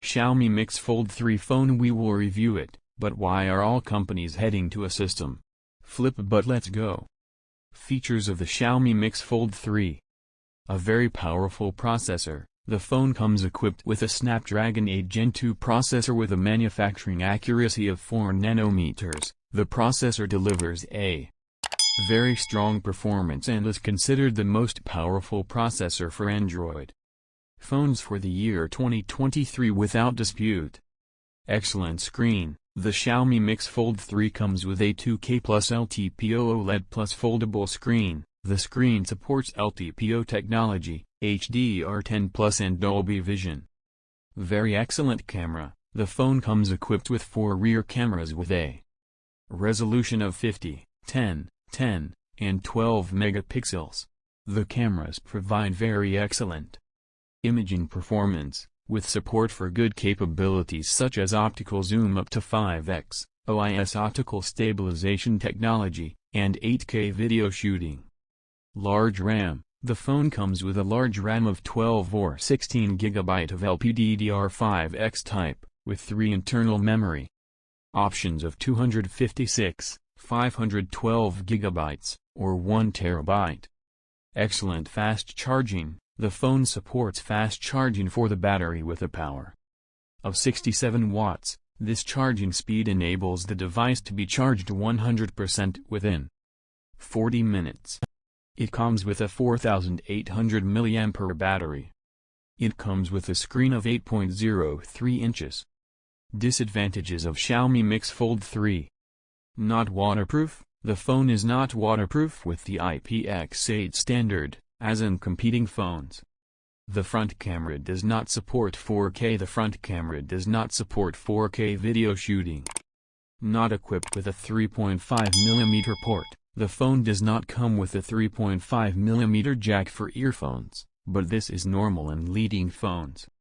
Xiaomi Mix Fold 3 phone. We will review it, but why are all companies heading to a system flip? But let's go. Features of the Xiaomi Mix Fold 3. A very powerful processor. The phone comes equipped with a Snapdragon 8 Gen 2 processor with a manufacturing accuracy of 4 nanometers. The processor delivers a very strong performance and is considered the most powerful processor for Android phones for the year 2023 without dispute. Excellent screen. The Xiaomi Mix Fold 3 comes with a 2K plus LTPO OLED plus foldable screen. The screen supports LTPO technology, HDR10 plus and Dolby Vision. Very excellent camera. The phone comes equipped with 4 rear cameras with a resolution of 50, 10, 10, and 12 megapixels. The cameras provide very excellent imaging performance, with support for good capabilities such as optical zoom up to 5x, OIS optical stabilization technology, and 8K video shooting. Large RAM. The phone comes with a large RAM of 12 or 16 GB of LPDDR5X type, with 3 internal memory options of 256, 512 GB, or 1 TB. Excellent fast charging. The phone supports fast charging for the battery with a power of 67 watts. This charging speed enables the device to be charged 100% within 40 minutes. It comes with a 4800 mAh battery. It comes with a screen of 8.03 inches. Disadvantages of Xiaomi Mix Fold 3. Not waterproof. The phone is not waterproof with the IPX8 standard, as in competing phones. The front camera does not support 4K. The front camera does not support 4K video shooting. Not equipped with a 3.5mm port. The phone does not come with a 3.5mm jack for earphones, but this is normal in leading phones.